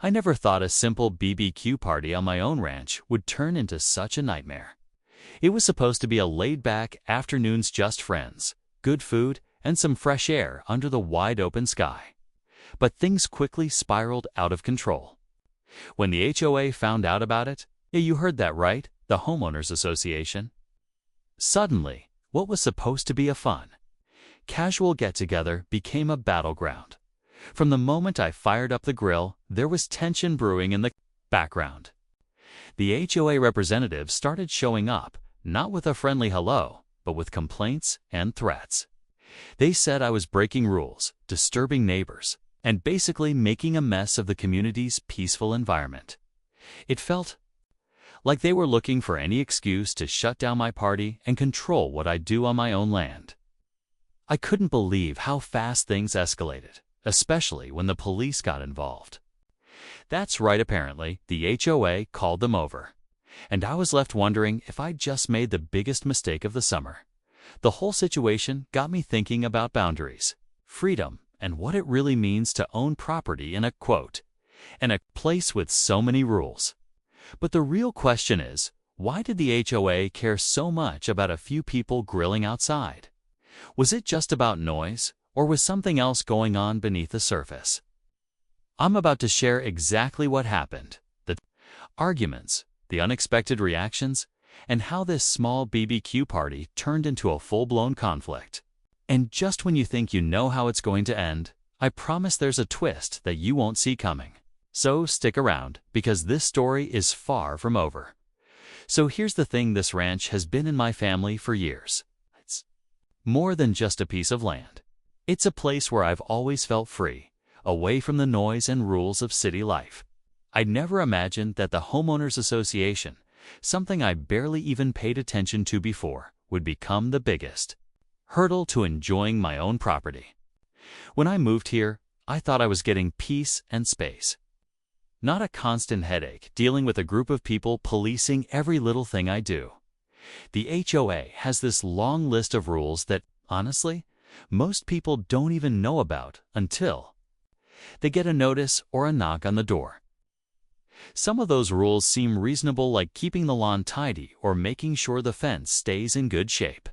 I never thought a simple BBQ party on my own ranch would turn into such a nightmare. It was supposed to be a laid-back afternoon's just friends, good food, and some fresh air under the wide-open sky. But things quickly spiraled out of control. When the HOA found out about it, yeah, you heard that right, the Homeowners Association. Suddenly, what was supposed to be a fun, casual get-together became a battleground. From the moment I fired up the grill, there was tension brewing in the background. The HOA representatives started showing up, not with a friendly hello, but with complaints and threats. They said I was breaking rules, disturbing neighbors, and basically making a mess of the community's peaceful environment. It felt like they were looking for any excuse to shut down my party and control what I do on my own land. I couldn't believe how fast things escalated, especially when the police got involved. That's right, apparently, the HOA called them over. And I was left wondering if I'd just made the biggest mistake of the summer. The whole situation got me thinking about boundaries, freedom, and what it really means to own property in a place with so many rules. But the real question is, why did the HOA care so much about a few people grilling outside? Was it just about noise, or was something else going on beneath the surface? I'm about to share exactly what happened, the arguments, the unexpected reactions, and how this small BBQ party turned into a full-blown conflict. And just when you think you know how it's going to end, I promise there's a twist that you won't see coming. So stick around, because this story is far from over. So here's the thing, this ranch has been in my family for years. It's more than just a piece of land. It's a place where I've always felt free, away from the noise and rules of city life. I'd never imagined that the Homeowners Association, something I barely even paid attention to before, would become the biggest hurdle to enjoying my own property. When I moved here, I thought I was getting peace and space. Not a constant headache dealing with a group of people policing every little thing I do. The HOA has this long list of rules that, honestly, most people don't even know about until they get a notice or a knock on the door. Some of those rules seem reasonable, like keeping the lawn tidy or making sure the fence stays in good shape.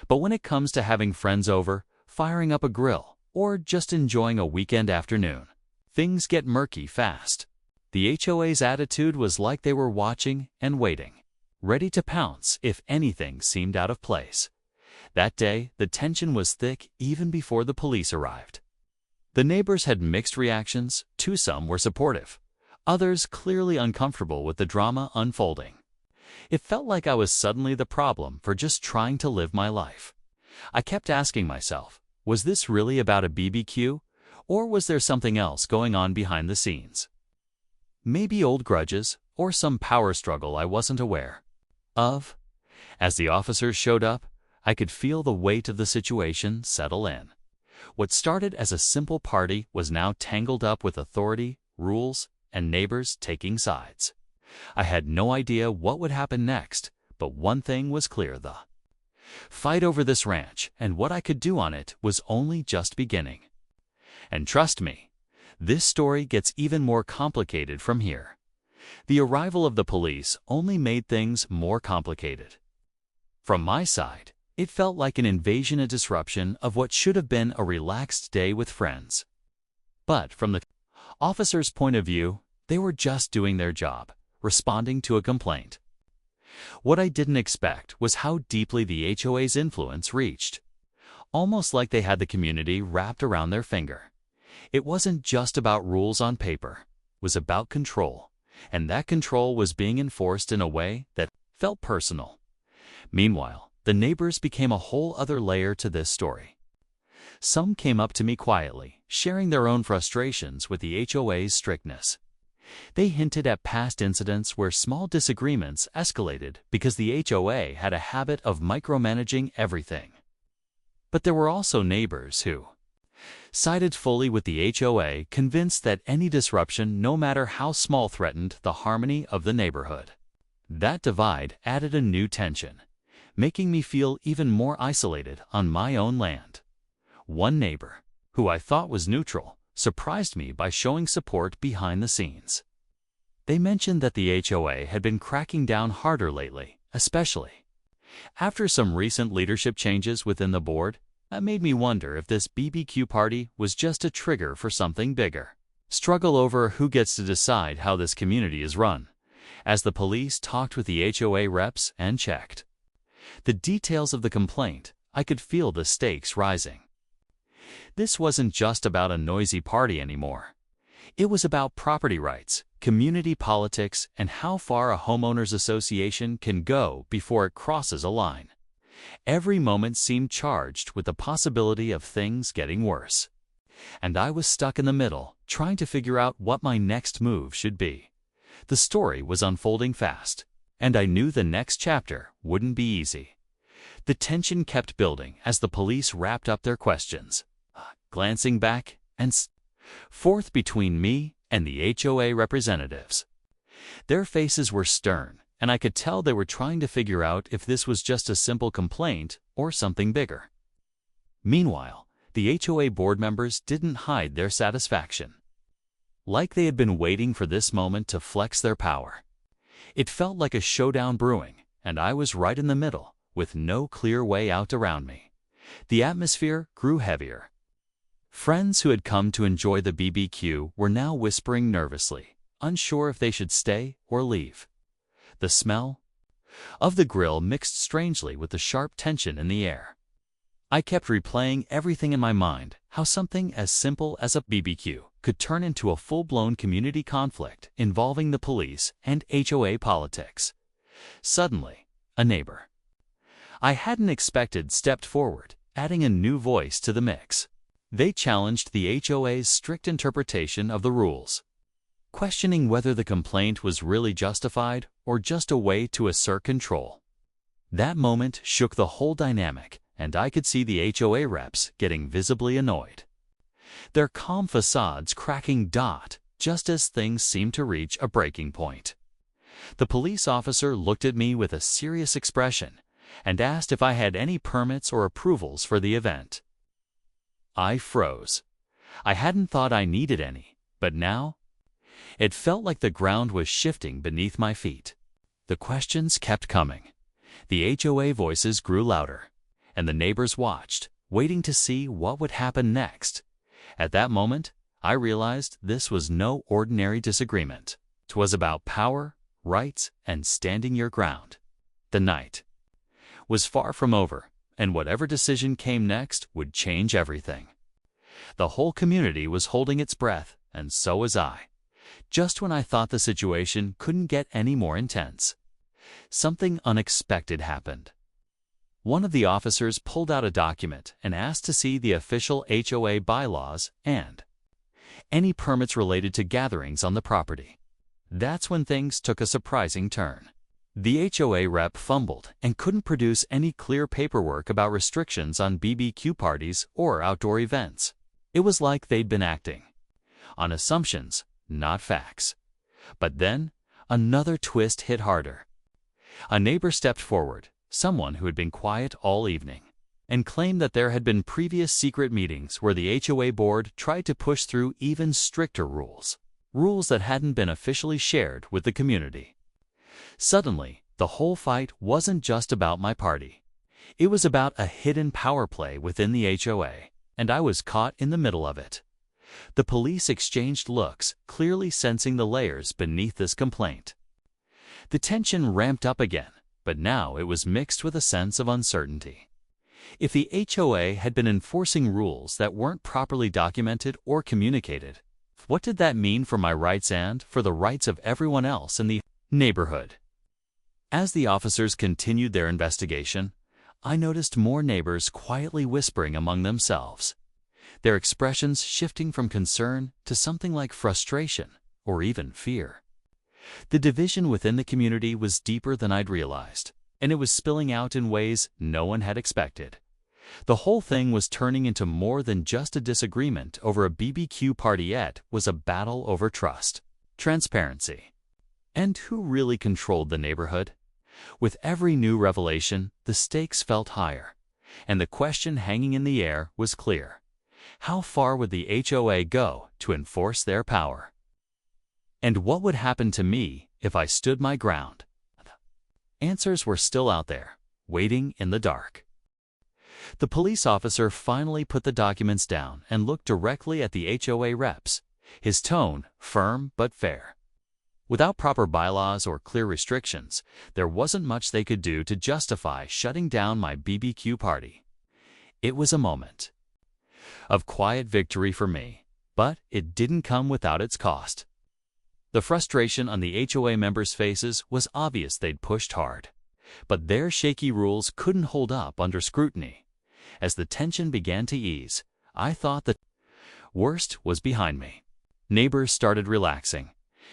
But when it comes to having friends over, firing up a grill, or just enjoying a weekend afternoon, things get murky fast. The HOA's attitude was like they were watching and waiting, ready to pounce if anything seemed out of place. That day, the tension was thick even before the police arrived. The neighbors had mixed reactions. Some were supportive, others clearly uncomfortable with the drama unfolding. It felt like I was suddenly the problem for just trying to live my life. I kept asking myself, was this really about a BBQ, or was there something else going on behind the scenes? Maybe old grudges, or some power struggle I wasn't aware of. As the officers showed up, I could feel the weight of the situation settle in. What started as a simple party was now tangled up with authority, rules, and neighbors taking sides. I had no idea what would happen next, but one thing was clear: the fight over this ranch and what I could do on it was only just beginning. And trust me, this story gets even more complicated from here. The arrival of the police only made things more complicated. From my side, it felt like an invasion and disruption of what should have been a relaxed day with friends. But from the officers' point of view, they were just doing their job, responding to a complaint. What I didn't expect was how deeply the HOA's influence reached. Almost like they had the community wrapped around their finger. It wasn't just about rules on paper. It was about control, and that control was being enforced in a way that felt personal. Meanwhile, the neighbors became a whole other layer to this story. Some came up to me quietly, sharing their own frustrations with the HOA's strictness. They hinted at past incidents where small disagreements escalated because the HOA had a habit of micromanaging everything. But there were also neighbors who sided fully with the HOA, convinced that any disruption, no matter how small, threatened the harmony of the neighborhood. That divide added a new tension, making me feel even more isolated on my own land. One neighbor, who I thought was neutral, surprised me by showing support behind the scenes. They mentioned that the HOA had been cracking down harder lately, especially after some recent leadership changes within the board. That made me wonder if this BBQ party was just a trigger for something bigger. Struggle over who gets to decide how this community is run, as the police talked with the HOA reps and checked the details of the complaint. I could feel the stakes rising. This wasn't just about a noisy party anymore. It was about property rights, community politics, and how far a homeowners association can go before it crosses a line. Every moment seemed charged with the possibility of things getting worse. And I was stuck in the middle, trying to figure out what my next move should be. The story was unfolding fast, and I knew the next chapter wouldn't be easy. The tension kept building as the police wrapped up their questions, glancing back and forth between me and the HOA representatives. Their faces were stern, and I could tell they were trying to figure out if this was just a simple complaint or something bigger. Meanwhile, the HOA board members didn't hide their satisfaction. Like they had been waiting for this moment to flex their power. It felt like a showdown brewing, and I was right in the middle, with no clear way out around me. The atmosphere grew heavier. Friends who had come to enjoy the BBQ were now whispering nervously, unsure if they should stay or leave. The smell of the grill mixed strangely with the sharp tension in the air. I kept replaying everything in my mind, how something as simple as a BBQ could turn into a full-blown community conflict involving the police and HOA politics. Suddenly, a neighbor I hadn't expected stepped forward, adding a new voice to the mix. They challenged the HOA's strict interpretation of the rules, questioning whether the complaint was really justified or just a way to assert control. That moment shook the whole dynamic, and I could see the HOA reps getting visibly annoyed. Their calm facades cracking just as things seemed to reach a breaking point. The police officer looked at me with a serious expression and asked if I had any permits or approvals for the event. I froze. I hadn't thought I needed any, but now it felt like the ground was shifting beneath my feet. The questions kept coming. The HOA voices grew louder, and the neighbors watched, waiting to see what would happen next. At that moment, I realized this was no ordinary disagreement. It was about power, rights, and standing your ground. The night was far from over, and whatever decision came next would change everything. The whole community was holding its breath, and so was I. Just when I thought the situation couldn't get any more intense, something unexpected happened. One of the officers pulled out a document and asked to see the official HOA bylaws and any permits related to gatherings on the property. That's when things took a surprising turn. The HOA rep fumbled and couldn't produce any clear paperwork about restrictions on BBQ parties or outdoor events. It was like they'd been acting on assumptions, not facts. But then, another twist hit harder. A neighbor stepped forward, someone who had been quiet all evening, and claimed that there had been previous secret meetings where the HOA board tried to push through even stricter rules that hadn't been officially shared with the community. Suddenly, the whole fight wasn't just about my party. It was about a hidden power play within the HOA, and I was caught in the middle of it. The police exchanged looks, clearly sensing the layers beneath this complaint. The tension ramped up again, but now it was mixed with a sense of uncertainty. If the HOA had been enforcing rules that weren't properly documented or communicated, what did that mean for my rights and for the rights of everyone else in the neighborhood? As the officers continued their investigation, I noticed more neighbors quietly whispering among themselves, their expressions shifting from concern to something like frustration or even fear. The division within the community was deeper than I'd realized, and it was spilling out in ways no one had expected. The whole thing was turning into more than just a disagreement over a BBQ party. It was a battle over trust, transparency, and who really controlled the neighborhood. With every new revelation, the stakes felt higher, and the question hanging in the air was clear. How far would the HOA go to enforce their power? And what would happen to me if I stood my ground? Answers were still out there, waiting in the dark. The police officer finally put the documents down and looked directly at the HOA reps, his tone firm but fair. Without proper bylaws or clear restrictions, there wasn't much they could do to justify shutting down my BBQ party. It was a moment of quiet victory for me, but it didn't come without its cost. The frustration on the HOA members' faces was obvious. They'd pushed hard, but their shaky rules couldn't hold up under scrutiny. As the tension began to ease, I thought the worst was behind me. Neighbors started relaxing,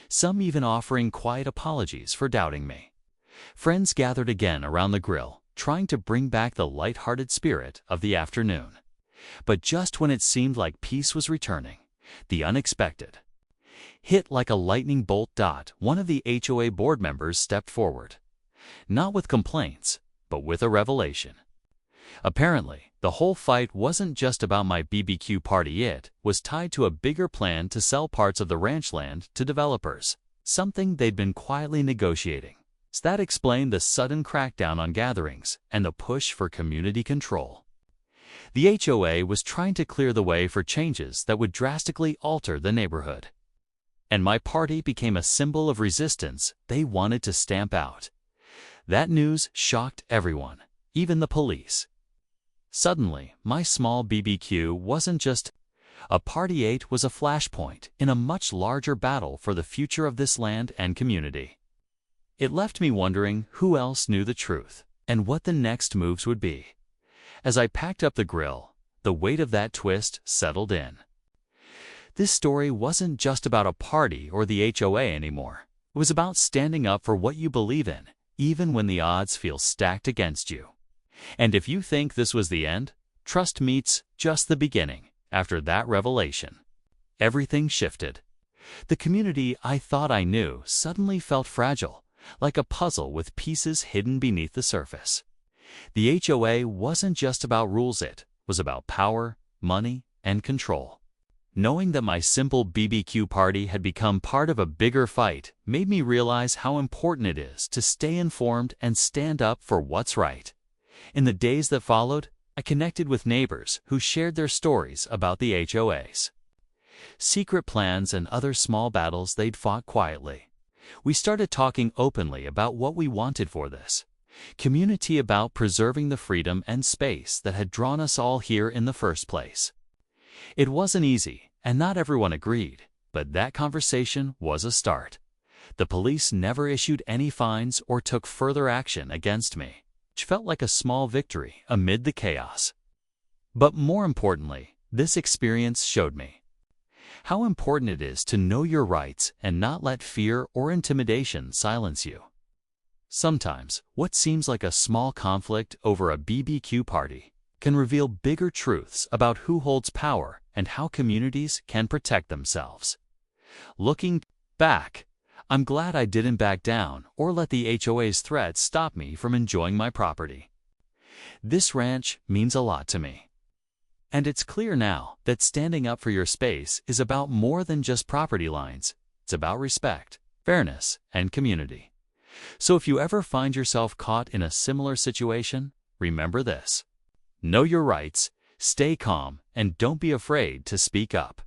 some even offering quiet apologies for doubting me. Friends gathered again around the grill, trying to bring back the light-hearted spirit of the afternoon. But just when it seemed like peace was returning, the unexpected hit like a lightning bolt. One of the HOA board members stepped forward, not with complaints, but with a revelation. Apparently, the whole fight wasn't just about my BBQ party. It was tied to a bigger plan to sell parts of the ranch land to developers, something they'd been quietly negotiating. That explained the sudden crackdown on gatherings and the push for community control. The HOA was trying to clear the way for changes that would drastically alter the neighborhood. And my party became a symbol of resistance they wanted to stamp out. That news shocked everyone, even the police. Suddenly, my small BBQ wasn't just a party. It was a flashpoint in a much larger battle for the future of this land and community. It left me wondering who else knew the truth and what the next moves would be. As I packed up the grill, the weight of that twist settled in. This story wasn't just about a party or the HOA anymore. It was about standing up for what you believe in, even when the odds feel stacked against you. And if you think this was the end, trust me, it's just the beginning. After that revelation, everything shifted. The community I thought I knew suddenly felt fragile, like a puzzle with pieces hidden beneath the surface. The HOA wasn't just about rules, it was about power, money, and control. Knowing that my simple BBQ party had become part of a bigger fight made me realize how important it is to stay informed and stand up for what's right. In the days that followed, I connected with neighbors who shared their stories about the HOAs, secret plans, and other small battles they'd fought quietly. We started talking openly about what we wanted for this community, about preserving the freedom and space that had drawn us all here in the first place. It wasn't easy, and not everyone agreed, but that conversation was a start. The police never issued any fines or took further action against me, which felt like a small victory amid the chaos. But more importantly, this experience showed me how important it is to know your rights and not let fear or intimidation silence you. Sometimes, what seems like a small conflict over a BBQ party can reveal bigger truths about who holds power and how communities can protect themselves. Looking back, I'm glad I didn't back down or let the HOA's threats stop me from enjoying my property. This ranch means a lot to me. And it's clear now that standing up for your space is about more than just property lines. It's about respect, fairness, and community. So if you ever find yourself caught in a similar situation, remember this: know your rights, stay calm, and don't be afraid to speak up.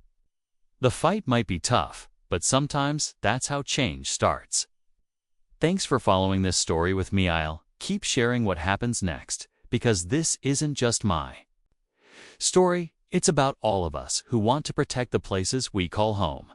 The fight might be tough, but sometimes that's how change starts. Thanks for following this story with me. I'll keep sharing what happens next, because this isn't just my story, it's about all of us who want to protect the places we call home.